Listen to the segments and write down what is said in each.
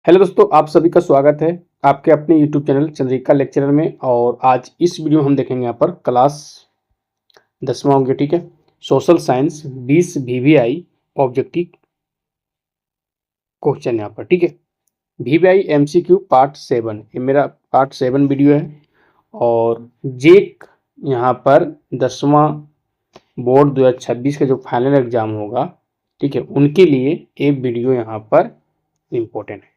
Hello दोस्तों, आप सभी का स्वागत है आपके अपने यूट्यूब चैनल चंद्रिका लेक्चरर में। और आज इस वीडियो में हम देखेंगे यहाँ पर क्लास 10वां होंगे, ठीक है। Social science 20 VVI objective question यहाँ पर, ठीक है। वीवीआई एमसीक्यू पार्ट 7, ये मेरा पार्ट 7 वीडियो है। और जेक यहाँ पर 10वां बोर्ड 2026 का जो फाइनल एग्जाम होगा, ठीक है, उनके लिए ये वीडियो यहाँ पर इम्पोर्टेंट है,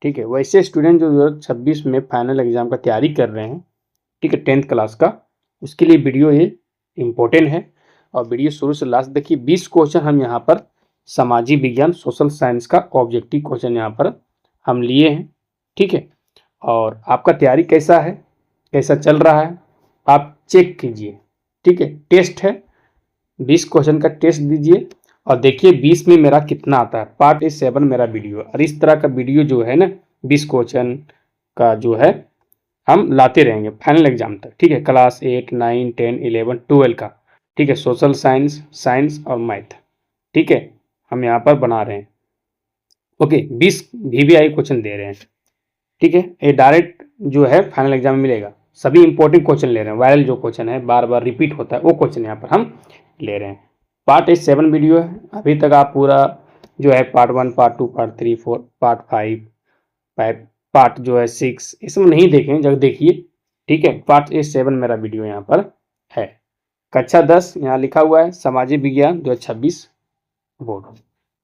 ठीक है। वैसे स्टूडेंट जो 2026 में फाइनल एग्जाम का तैयारी कर रहे हैं, ठीक है, 10th क्लास का, उसके लिए वीडियो ये इम्पोर्टेंट है। और वीडियो शुरू से लास्ट देखिए। 20 क्वेश्चन हम यहाँ पर सामाजिक विज्ञान सोशल साइंस का ऑब्जेक्टिव क्वेश्चन यहाँ पर हम लिए हैं, ठीक है। और आपका तैयारी कैसा है, कैसा चल रहा है, आप चेक कीजिए, ठीक है। टेस्ट है, 20 क्वेश्चन का टेस्ट दीजिए और देखिए 20 में मेरा कितना आता है। पार्ट 7 मेरा वीडियो है और इस तरह का वीडियो जो है ना 20 क्वेश्चन का जो है हम लाते रहेंगे फाइनल एग्जाम तक, ठीक है। क्लास 8, 9, 10, 11, 12 का, ठीक है। सोशल साइंस, साइंस और मैथ, ठीक है, हम यहाँ पर बना रहे हैं। ओके, 20 वीवीआई क्वेश्चन दे रहे हैं, ठीक है। ये डायरेक्ट जो है फाइनल एग्जाम में मिलेगा। सभी इंपॉर्टेंट क्वेश्चन ले रहे हैं, वायरल जो क्वेश्चन है बार बार रिपीट होता है वो क्वेश्चन यहाँ पर हम ले रहे हैं। पार्ट 7 वीडियो है। अभी तक आप पूरा जो है part 1, part 2, part 3, 4, part 5, part जो है 6, इसमें नहीं देखें, जब देखिए, ठीक है। पार्ट 7 मेरा वीडियो यहाँ पर है। कक्षा 10 यहाँ लिखा हुआ है सामाजिक विज्ञान 2026 बोर्ड,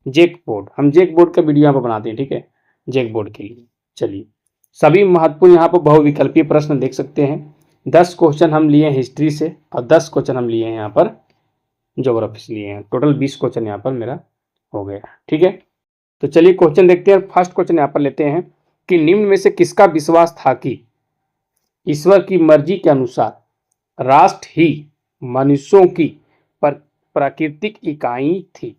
जेक बोर्ड। हम जेक बोर्ड का वीडियो यहाँ पर बनाते हैं, ठीक है, जेक बोर्ड के लिए। चलिए, सभी महत्वपूर्ण यहाँ पर बहुविकल्पीय प्रश्न देख सकते हैं। 10 क्वेश्चन हम लिए हैं हिस्ट्री से और 10 क्वेश्चन हम लिए हैं यहाँ पर ज्योग्राफी से लिए हैं। टोटल 20 क्वेश्चन यहाँ पर मेरा हो गया, ठीक है। तो चलिए क्वेश्चन देखते हैं। फर्स्ट क्वेश्चन यहाँ पर लेते हैं कि निम्न में से किसका विश्वास था कि ईश्वर की मर्जी के अनुसार राष्ट्र ही मनुष्यों की प्राकृतिक इकाई थी।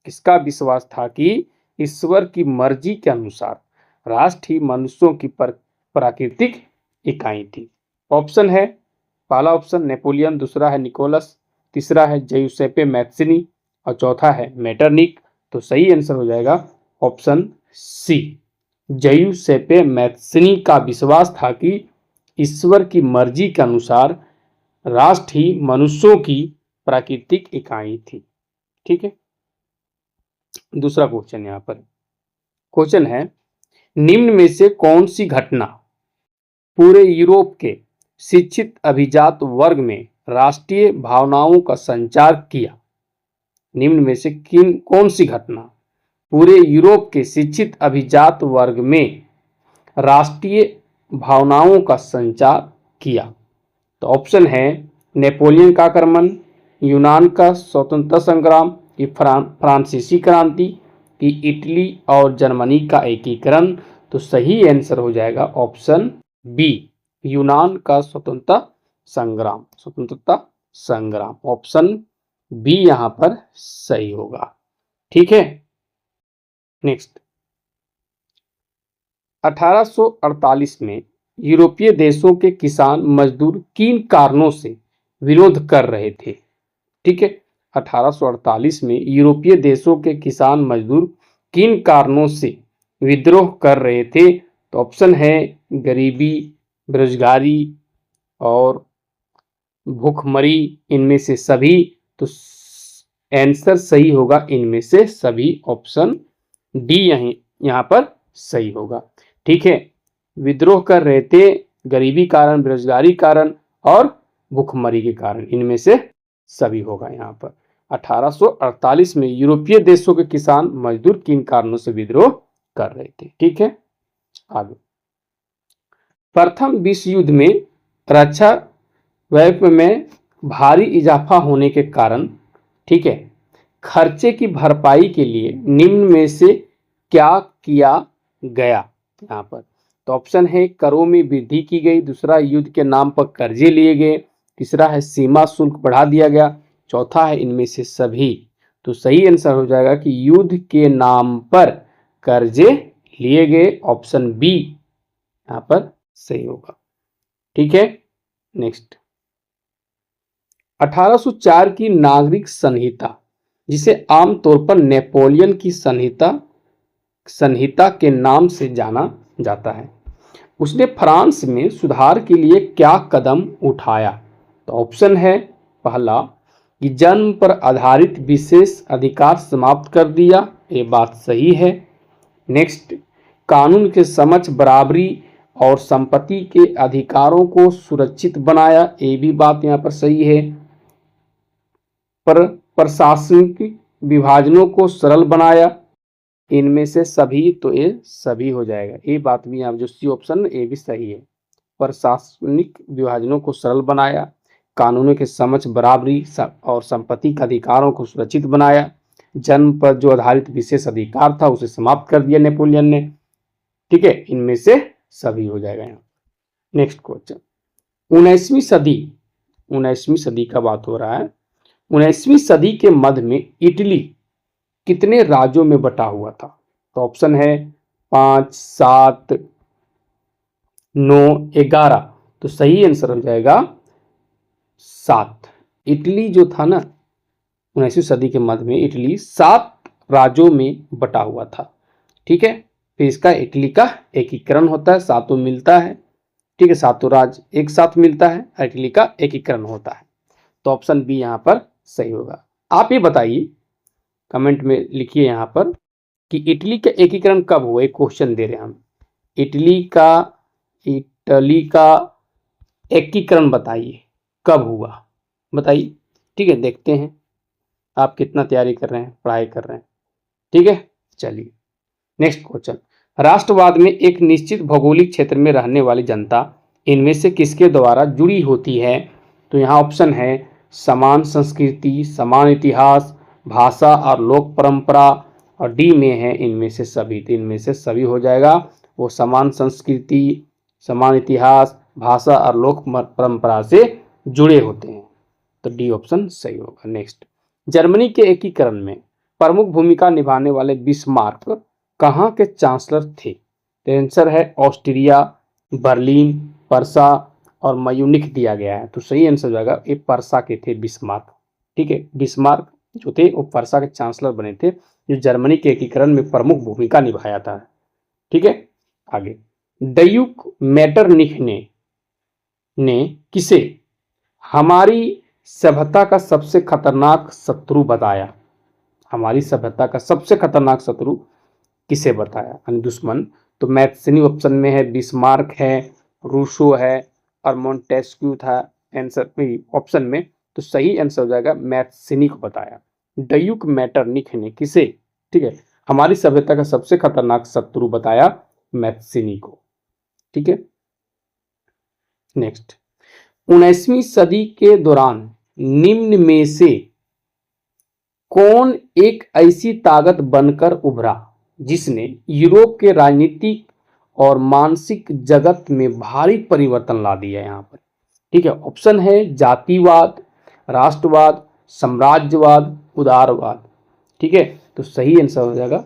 किसका विश्वास था कि ईश्वर की मर्जी के अनुसार राष्ट्र ही मनुष्यों की प्राकृतिक इकाई थी। ऑप्शन है, पहला ऑप्शन नेपोलियन, दूसरा है निकोलस, तीसरा है जियुसेप्पे मैत्सिनी और चौथा है मेटरनिक। तो सही आंसर हो जाएगा ऑप्शन सी, जियुसेप्पे मैत्सिनी का विश्वास था कि ईश्वर की मर्जी के अनुसार राष्ट्र ही मनुष्यों की प्राकृतिक इकाई थी, ठीक है। दूसरा क्वेश्चन यहाँ पर क्वेश्चन है, निम्न में से कौन सी घटना पूरे यूरोप के शिक्षित अभिजात वर्ग में राष्ट्रीय भावनाओं का संचार किया। निम्न में से कौन सी घटना पूरे यूरोप के शिक्षित अभिजात वर्ग में राष्ट्रीय भावनाओं का संचार किया। तो ऑप्शन है नेपोलियन का आक्रमण, यूनान का स्वतंत्रता संग्राम, कि फ्रांसीसी क्रांति, कि इटली और जर्मनी का एकीकरण। तो सही आंसर हो जाएगा ऑप्शन बी, यूनान का स्वतंत्रता संग्राम। ऑप्शन बी यहां पर सही होगा, ठीक है। नेक्स्ट, 1848 में यूरोपीय देशों के किसान मजदूर किन कारणों से विरोध कर रहे थे, ठीक है। 1848 में यूरोपीय देशों के किसान मजदूर किन कारणों से विद्रोह कर रहे थे। तो ऑप्शन है गरीबी, बेरोजगारी और भूखमरी, इनमें से सभी। तो आंसर सही होगा इनमें से सभी, ऑप्शन डी यहाँ पर सही होगा, ठीक है। विद्रोह कर रहे थे गरीबी कारण, बेरोजगारी कारण और भूखमरी के कारण, इनमें से सभी होगा यहाँ पर। 1848 में यूरोपीय देशों के किसान मजदूर किन कारणों से विद्रोह कर रहे थे, ठीक है। आगे, प्रथम विश्व युद्ध में रक्षा व्यय में भारी इजाफा होने के कारण, ठीक है, खर्चे की भरपाई के लिए निम्न में से क्या किया गया यहाँ पर। तो ऑप्शन है करों में वृद्धि की गई, दूसरा युद्ध के नाम पर कर्जे लिए गए, तीसरा है सीमा शुल्क बढ़ा दिया गया, चौथा है इनमें से सभी। तो सही आंसर हो जाएगा कि युद्ध के नाम पर कर्जे लिए गए, ऑप्शन बी यहाँ पर सही होगा, ठीक है। नेक्स्ट, 1804 की नागरिक संहिता, जिसे आमतौर पर नेपोलियन की संहिता संहिता के नाम से जाना जाता है। उसने फ्रांस में सुधार के लिए क्या कदम उठाया? तो ऑप्शन है पहला कि जन्म पर आधारित विशेष अधिकार समाप्त कर दिया, ये बात सही है। नेक्स्ट, कानून के समक्ष बराबरी और संपत्ति के अधिकारों को सुरक्षित बनाया, ये भी बात यहाँ पर सही है। पर प्रशासनिक विभाजनों को सरल बनाया, इनमें से सभी, तो ये सभी हो जाएगा, ये बात भी यहाँ जो सी ऑप्शन ये भी सही है। प्रशासनिक विभाजनों को सरल बनाया, कानूनों के समक्ष बराबरी और संपत्ति के अधिकारों को सुरक्षित बनाया, जन्म पर जो आधारित विशेष अधिकार था उसे समाप्त कर दिया नेपोलियन ने। ठीक है, इनमें से सभी हो जाएगा यहाँ। नेक्स्ट क्वेश्चन, 19वीं सदी का बात हो रहा है। 19वीं सदी के मध्य में इटली कितने राज्यों में बटा हुआ था? तो ऑप्शन है 5, 7, 9, 11। तो सही आंसर हो जाएगा 7। इटली जो था ना 19वीं सदी के मध्य में इटली 7 राज्यों में बटा हुआ था। ठीक है, फिर इसका इटली का एकीकरण होता है, सातों मिलता है। ठीक है, सातों राज्य एक साथ मिलता है, इटली का एकीकरण होता है। तो ऑप्शन बी यहाँ पर सही होगा। आप ये बताइए, कमेंट में लिखिए यहाँ पर कि इटली का एकीकरण कब हुआ, एक क्वेश्चन दे रहे हैं हम। इटली का एकीकरण बताइए कब हुआ, बताइए। ठीक है, देखते हैं आप कितना तैयारी कर रहे हैं, पढ़ाई कर रहे हैं। ठीक है, चलिए नेक्स्ट क्वेश्चन, राष्ट्रवाद में एक निश्चित भौगोलिक क्षेत्र में रहने वाली जनता इनमें से किसके द्वारा जुड़ी होती है? तो यहाँ ऑप्शन है समान संस्कृति, समान इतिहास, भाषा और लोक परंपरा, और डी में है इनमें से सभी। तो इनमें से सभी हो जाएगा, वो समान संस्कृति, समान इतिहास, भाषा और लोक परंपरा से जुड़े होते हैं। तो डी ऑप्शन सही होगा। नेक्स्ट, जर्मनी के एकीकरण में प्रमुख भूमिका निभाने वाले बिस्मार्क कहाँ के चांसलर थे? तो आंसर है ऑस्ट्रिया, बर्लिन, पर्सा और म्यूनिख दिया गया है। तो सही आंसर हो जाएगा ये पर्सा के थे बिस्मार्क। ठीक है, बिस्मार्क जो थे वो पर्सा के चांसलर बने थे, जो जर्मनी के एकीकरण में प्रमुख भूमिका निभाया था। ठीक है, आगे, ड्यूक मेटरनिख ने किसे हमारी सभ्यता का सबसे खतरनाक शत्रु बताया? हमारी सभ्यता का सबसे खतरनाक शत्रु किसे बताया, यानी दुश्मन? तो मैथ्सनी ऑप्शन में है, बिस्मार्क है, रूसो है और मोंटेस्क्यू था आंसर ऑप्शन में। तो सही आंसर हो जाएगा मैथ्सनी को बताया। ड्यूक मेटरनिख ने किसे, ठीक है, हमारी सभ्यता का सबसे खतरनाक शत्रु बताया? मैथ्सनी को। ठीक है, नेक्स्ट, 19वीं सदी के दौरान निम्न में से कौन एक ऐसी ताकत बनकर उभरा जिसने यूरोप के राजनीतिक और मानसिक जगत में भारी परिवर्तन ला दिया? यहाँ पर ठीक है, ऑप्शन है जातिवाद, राष्ट्रवाद, साम्राज्यवाद, उदारवाद। ठीक है, तो सही आंसर हो जाएगा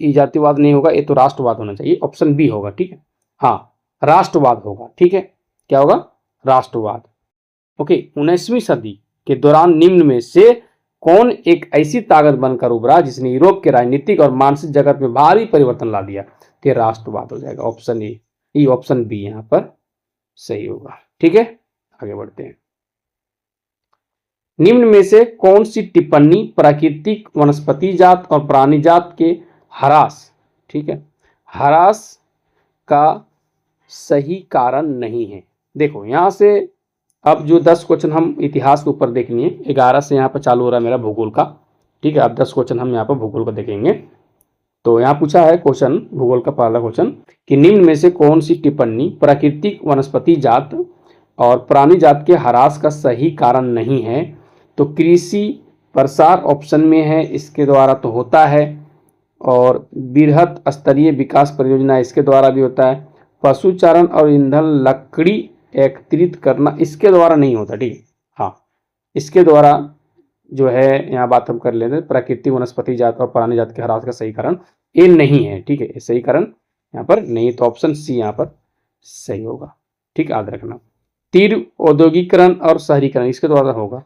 जातिवाद नहीं होगा, ये तो राष्ट्रवाद होना चाहिए, ऑप्शन बी होगा। ठीक है, हाँ राष्ट्रवाद होगा। ठीक है, क्या होगा? राष्ट्रवाद। ओके, 19वीं सदी के दौरान निम्न में से कौन एक ऐसी ताकत बनकर उभरा जिसने यूरोप के राजनीतिक और मानसिक जगत में भारी परिवर्तन ला दिया? तो राष्ट्रवाद हो जाएगा, ऑप्शन ए, ऑप्शन बी यहां पर सही होगा। ठीक है, आगे बढ़ते हैं। निम्न में से कौन सी टिप्पणी प्राकृतिक वनस्पति जात और प्राणी जात के ह्रास, ठीक है, ह्रास का सही कारण नहीं है? देखो यहां से अब जो 10 क्वेश्चन हम इतिहास के ऊपर देखनी है, 11 से यहाँ पर चालू हो रहा है मेरा भूगोल का। ठीक है, अब 10 क्वेश्चन हम यहाँ पर भूगोल का देखेंगे। तो यहाँ पूछा है क्वेश्चन, भूगोल का पहला क्वेश्चन, कि निम्न में से कौन सी टिप्पणी प्राकृतिक वनस्पति जात और प्राणी जात के ह्रास का सही कारण नहीं है? तो कृषि प्रसार ऑप्शन में है, इसके द्वारा तो होता है, और बृहत स्तरीय विकास परियोजना इसके द्वारा भी होता है, पशुचारण और ईंधन लकड़ी एकत्रित करना इसके द्वारा नहीं होता। ठीक है, हाँ इसके द्वारा जो है यहाँ बात हम कर लेते हैं, प्राकृतिक वनस्पति जात और प्राणी जात के ह्रास का सही कारण ये नहीं है। ठीक है, सही कारण यहाँ पर नहीं, तो ऑप्शन सी यहाँ पर सही होगा। ठीक, याद रखना। तीव्र औद्योगिकरण और शहरीकरण इसके द्वारा होगा।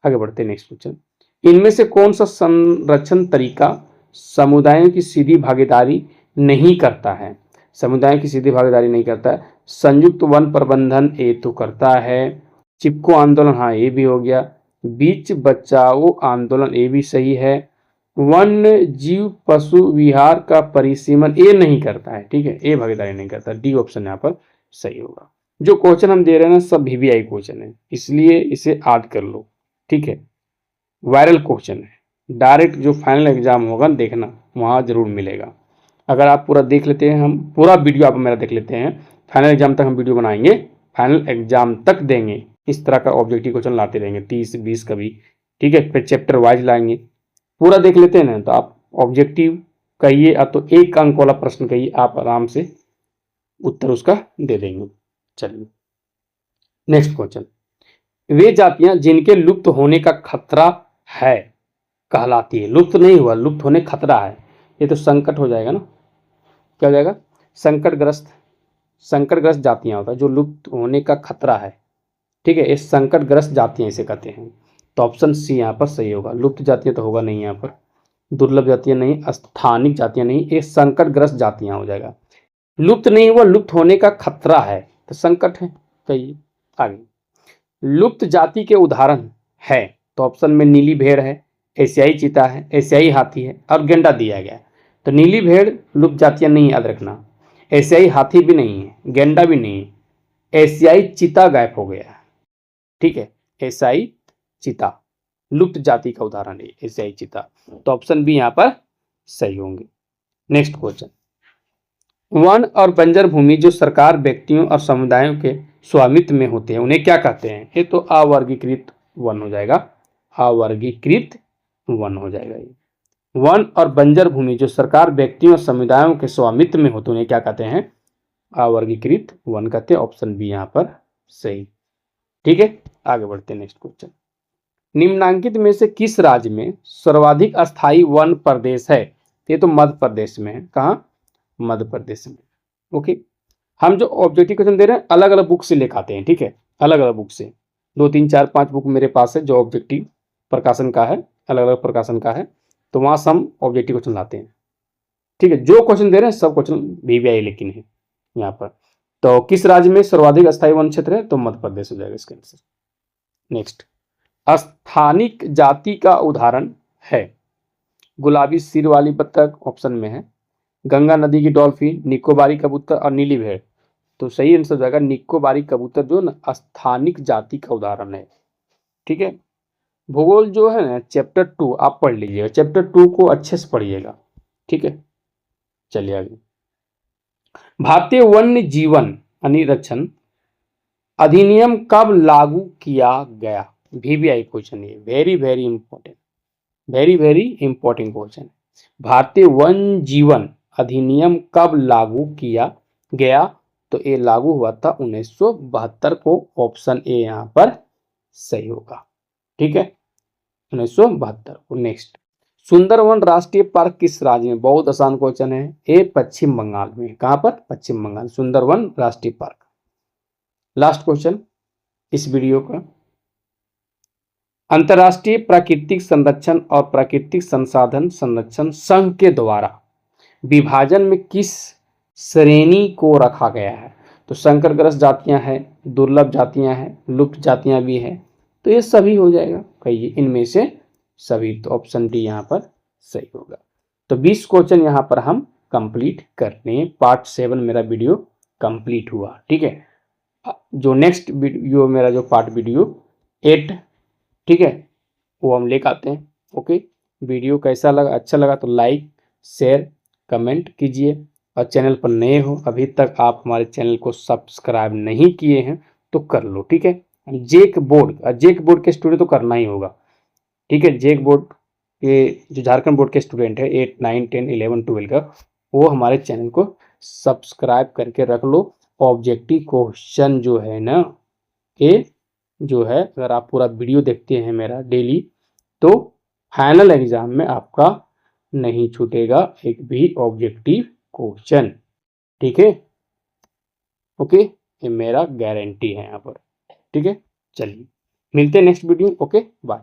आगे बढ़ते हैं नेक्स्ट क्वेश्चन, इनमें से कौन सा संरक्षण तरीका समुदायों की सीधी भागीदारी नहीं करता है, समुदायों की सीधी भागीदारी नहीं करता है। संयुक्त वन प्रबंधन ये तो करता है। चिपको आंदोलन, हाँ ये भी हो गया। बीच बचाओ आंदोलन ये भी सही है। वन्य जीव पशु विहार का परिसीमन ये नहीं करता है, ठीक है, ये भागीदारी नहीं करता। डी ऑप्शन यहाँ पर सही होगा। जो क्वेश्चन हम दे रहे हैं ना सब वीवीआई क्वेश्चन है, इसलिए इसे याद कर लो, ठीक है। वायरल क्वेश्चन है, डायरेक्ट जो फाइनल एग्जाम होगा देखना वहाँ जरूर मिलेगा। अगर आप पूरा देख लेते हैं, हम पूरा वीडियो आप मेरा देख लेते हैं, फाइनल एग्जाम तक हम वीडियो बनाएंगे, फाइनल एग्जाम तक देंगे, इस तरह का ऑब्जेक्टिव क्वेश्चन लाते रहेंगे 30-20 कभी, ठीक है। फिर चैप्टर वाइज लाएंगे, पूरा देख लेते हैं ना तो आप ऑब्जेक्टिव कहिए या तो 1 अंक वाला प्रश्न कहिए, आप आराम से उत्तर उसका दे देंगे। चलिए नेक्स्ट क्वेश्चन, वे जातियां जिनके लुप्त होने का खतरा है कहलाती है। लुप्त नहीं हुआ, लुप्त होने खतरा है, ये तो संकट हो जाएगा ना, क्या हो जाएगा, संकटग्रस्त। संकटग्रस्त जातियां होता है जो लुप्त होने का खतरा है, ठीक है, ये संकटग्रस्त जातियां इसे कहते हैं। तो ऑप्शन सी यहाँ पर सही होगा। लुप्त जातियां तो होगा नहीं यहाँ पर, दुर्लभ जातियां नहीं, स्थानिक जातियां नहीं, ये संकटग्रस्त जातियां हो जाएगा। लुप्त नहीं हुआ, लुप्त होने का खतरा है तो संकट है, कहिए आगे। लुप्त जाति के उदाहरण है, तो ऑप्शन में नीली भेड़ है, एशियाई चीता है, एशियाई हाथी है और गेंडा दिया गया है। तो नीली भेड़ लुप्त जातियां नहीं, याद रखना। एशियाई हाथी भी नहीं है, गेंडा भी नहीं है, एशियाई चीता गायब हो गया है, ठीक है। एशियाई चीता लुप्त जाति का उदाहरण है, एशियाई चीता। तो ऑप्शन बी यहाँ पर सही होंगे। नेक्स्ट क्वेश्चन, वन और बंजर भूमि जो सरकार, व्यक्तियों और समुदायों के स्वामित्व में होते हैं उन्हें क्या कहते हैं। ये तो अवर्गीकृत वन हो जाएगा, अवर्गीकृत वन हो जाएगा ये। वन और बंजर भूमि जो सरकार, व्यक्तियों और समुदायों के स्वामित्व में होते हैं उन्हें क्या कहते हैं, अवर्गीकृत वन कहते हैं। ऑप्शन बी यहाँ पर सही, ठीक है। आगे बढ़ते हैं नेक्स्ट क्वेश्चन, निम्नांकित में से किस राज्य में सर्वाधिक अस्थायी वन प्रदेश है। ये तो मध्य प्रदेश में है, कहाँ, मध्य प्रदेश में, ओके। हम जो ऑब्जेक्टिव क्वेश्चन दे रहे हैं अलग अलग बुक से लेकर आते हैं, ठीक है, अलग अलग बुक से, 2 3 4 5 बुक मेरे पास है जो ऑब्जेक्टिव प्रकाशन का है, अलग अलग प्रकाशन का है, तो वहां से हम ऑब्जेक्टिव क्वेश्चन लाते हैं, ठीक है। जो क्वेश्चन दे रहे हैं सब क्वेश्चन वीवीआई लेकिन है यहाँ पर। तो किस राज्य में सर्वाधिक अस्थायी वन क्षेत्र है, तो मध्य प्रदेश हो जाएगा इसका आंसर। नेक्स्ट, स्थानिक जाति का उदाहरण है, गुलाबी सिर वाली बत्तख ऑप्शन में है, गंगा नदी की डॉल्फिन, निकोबारी कबूतर और नीली भेड़। तो सही आंसर हो जाएगा निकोबारी कबूतर, जो ना स्थानिक जाति का उदाहरण है, ठीक है। भूगोल जो है ना चैप्टर 2 आप पढ़ लीजिएगा, चैप्टर 2 को अच्छे से पढ़िएगा, ठीक है। चलिए आगे, भारतीय वन्य जीवन अनुरक्षण अधिनियम कब लागू किया गया। वीवीआई क्वेश्चन, ये very very important, very very important question. भारतीय वन्य जीवन अधिनियम कब लागू किया गया, तो ये लागू हुआ था 1972 को। ऑप्शन ए यहाँ पर सही होगा, ठीक है, 1972 को। नेक्स्ट, सुंदरवन राष्ट्रीय पार्क किस राज्य में, बहुत आसान क्वेश्चन है, ये पश्चिम बंगाल में। कहाँ पर, पश्चिम बंगाल, सुंदरवन राष्ट्रीय पार्क। लास्ट क्वेश्चन इस वीडियो का, अंतर्राष्ट्रीय प्राकृतिक संरक्षण और प्राकृतिक संसाधन संरक्षण संघ के द्वारा विभाजन में किस श्रेणी को रखा गया है। तो संकटग्रस्त जातियां हैं, दुर्लभ जातियां हैं, लुप्त जातियां भी हैं, तो ये सभी हो जाएगा, कहिए इनमें से सभी। तो ऑप्शन डी यहाँ पर सही होगा। तो 20 क्वेश्चन यहाँ पर हम कंप्लीट करने, पार्ट 7 मेरा वीडियो कंप्लीट हुआ, ठीक है। जो नेक्स्ट वीडियो मेरा जो पार्ट वीडियो 8, ठीक है, वो हम लेकर आते हैं, ओके। वीडियो कैसा लगा, अच्छा लगा तो लाइक शेयर कमेंट कीजिए, और चैनल पर नए हो अभी तक आप हमारे चैनल को सब्सक्राइब नहीं किए हैं तो कर लो, ठीक है। जेक बोर्ड के स्टूडेंट तो करना ही होगा, ठीक है। जेक बोर्ड के जो झारखंड बोर्ड के स्टूडेंट है 8 9 10 11 12 का, वो हमारे चैनल को सब्सक्राइब करके रख लो। ऑब्जेक्टिव क्वेश्चन जो है ना, ये जो है अगर आप पूरा वीडियो देखते हैं मेरा डेली, तो फाइनल एग्जाम में आपका नहीं छूटेगा एक भी ऑब्जेक्टिव क्वेश्चन, ठीक है, ओके। ये मेरा गारंटी है यहाँ पर, ठीक है। चलिए मिलते हैं नेक्स्ट वीडियो, ओके बाय।